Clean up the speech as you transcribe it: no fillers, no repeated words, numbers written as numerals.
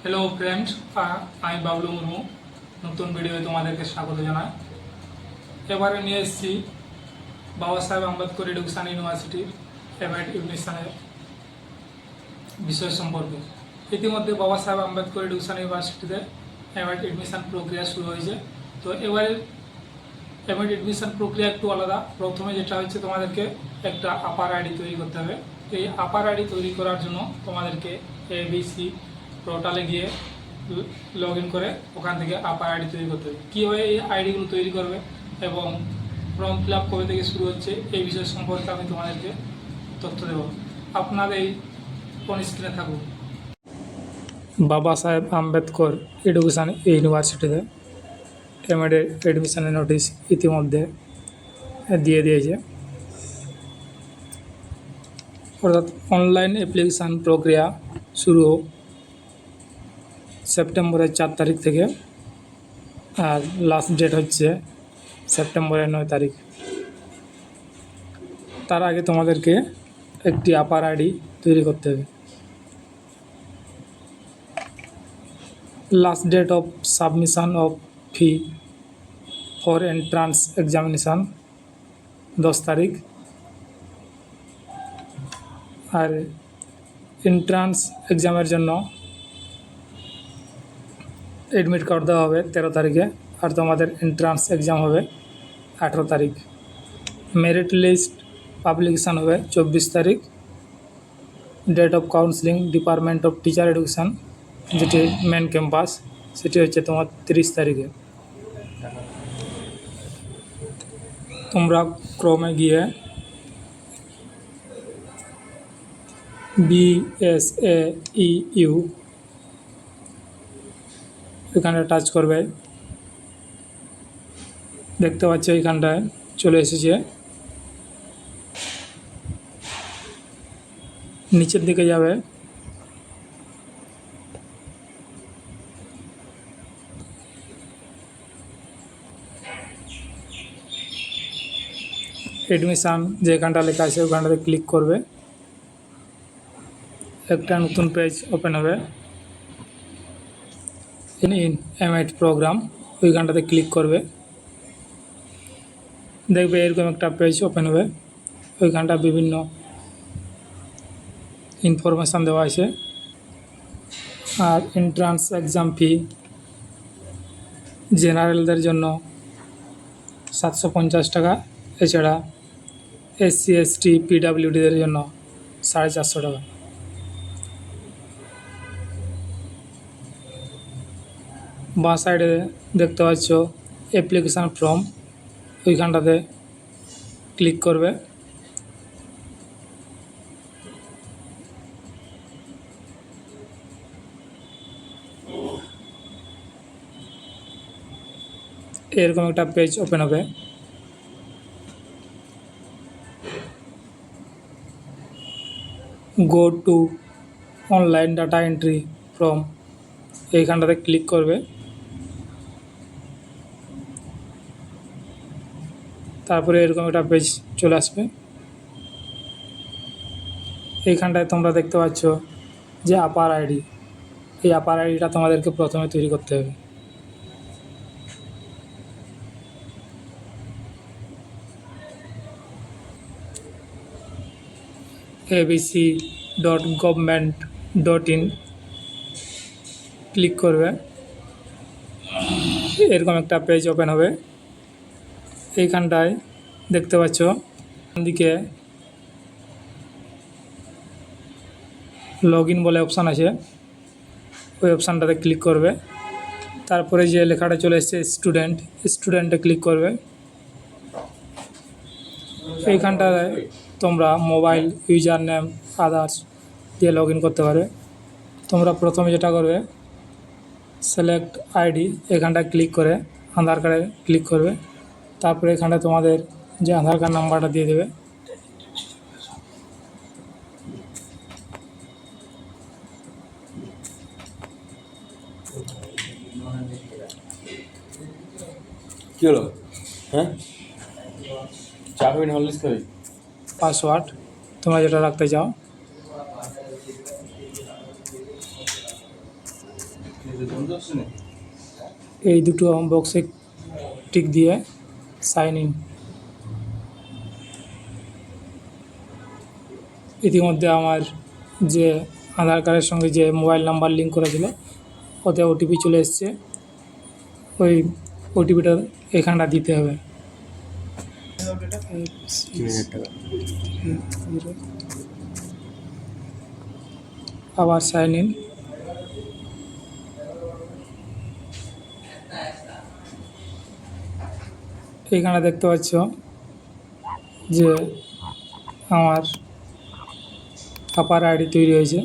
Hello friends, আমি বাবলু মুর্মু নতুন ভিডিওতে তোমাদেরকে স্বাগত জানাই। এবারে নিয়ে এসেছি বাবা সাহেব আম্বেদকর এডুকেশন ইউনিভার্সিটির এমএড এডমিশনের বিষয় সম্পর্কে। ইতিমধ্যে বাবা সাহেব আম্বেদকর এডুকেশন ইউনিভার্সিটিতে এমএড এডমিশন প্রক্রিয়া শুরু হয়েছে। তো এবারে এমএড এডমিশন প্রক্রিয়া একটু আলাদা। প্রথমে যেটা হচ্ছে, তোমাদেরকে একটা আপার আইডি তৈরি করতে হবে। এই আপার আইডি তৈরি করার জন্য তোমাদেরকে ABC পোর্টালে গিয়ে লগ ইন করে ওখান থেকে আপার আইডি তৈরি করতে হবে। কীভাবে এই আইডিগুলো তৈরি করবে এবং ফর্ম ফিল আপ কবে থেকে শুরু হচ্ছে এই বিষয় সম্পর্কে আমি তোমাদেরকে তথ্য দেব। আপনার এই কোন স্ক্রিনে থাকুন। বাবা সাহেব আম্বেদকর এডুকেশন ইউনিভার্সিটিতে এমএড এডমিশনের নোটিশ ইতিমধ্যে দিয়ে দিয়েছে। অর্থাৎ অনলাইন অ্যাপ্লিকেশান প্রক্রিয়া শুরু সেপ্টেম্বরের 4 তারিখ থেকে, আর লাস্ট ডেট হচ্ছে সেপ্টেম্বরের 9 তারিখ। তার আগে তোমাদেরকে একটি আপার আইডি তৈরি করতে হবে। Last date of submission of fee for entrance examination 10 তারিখ, আর এন্ট্রান্স এক্সামের জন্য এডমিট কার্ড দেওয়া হবে 13 তারিখে, আর তোমাদের এন্ট্রান্স এক্সাম হবে 18 তারিখ। মেরিট লিস্ট পাবলিকেশান হবে 24 তারিখ। Date of counselling department of teacher education, যেটি মেন ক্যাম্পাস, সেটি হচ্ছে তোমার 30 তারিখে। তোমরা ক্রমে গিয়ে BSAEU এখানে টাচ করবে। দেখতে পাচ্ছ এখানটায় চলে এসেছে। নিচের দিকে যাবে, এডমিশান যেখানটা লেখা আছে ওখানটাতে ক্লিক করবে। একটা নতুন পেজ ওপেন হবে। ইন এমএড প্রোগ্রাম ওইখানটাতে ক্লিক করবে। দেখবে এরকম একটা পেজ ওপেন হবে। ওইখানটা বিভিন্ন ইনফরমেশান দেওয়া আছে। আর এন্ট্রান্স এক্সাম ফি জেনারেলদের জন্য 750 টাকা, এছাড়া SC ST PWDদের জন্য 450 টাকা। বাঁ সাইডে দেখতে পাচ্ছ অ্যাপ্লিকেশান ফর্ম, ওইখানটাতে ক্লিক করবে। এরকম একটা পেজ ওপেন হবে। Go to online data entry form এইখানটাতে ক্লিক করবে। তারপরে এরকম একটা পেজ চলে আসবে। এইখানটায় তোমরা দেখতে পাচ্ছ যে আপার আইডি, এই আপার আইডিটা তোমাদেরকে প্রথমে তৈরি করতে হবে। abc.government.in ক্লিক করবে। এরকম একটা পেজ ওপেন হবে। এইখানটায় দেখতে পাচ্ছ দিকে লগ ইন বলে অপশান আছে, ওই অপশানটাতে ক্লিক করবে। তারপরে যে লেখাটা চলে এসছে স্টুডেন্টে ক্লিক করবে। এইখানটায় তোমরা মোবাইল ইউজার নেম আদার্স দিয়ে লগ ইন করতে পারবে। তোমরা প্রথমে যেটা করবে, সিলেক্ট আইডি এখানটায় ক্লিক করে আধার কার্ডে ক্লিক করবে। তারপরে এখানটা তোমাদের যে আধার কার্ড নাম্বারটা দিয়ে দেবে। কি হলো? হ্যাঁ, চা খাবি না হরলিক্স খাবি? পাসওয়ার্ড তোমরা যেটা রাখতে চাও এই দুটো বক্সে টিক দিয়ে সাইন ইন। ইতিমধ্যে আমার যে আধার কার্ডের সঙ্গে যে মোবাইল নাম্বার লিঙ্ক করা ছিল ওতে ওটিপি চলে এসছে। ওই ওটিপিটা এখানটা দিতে হবে। 3000 টাকা। আবার সাইন ইন। এখানে দেখতে পাচ্ছ যে আমার আপার আইডি তৈরি হয়েছে।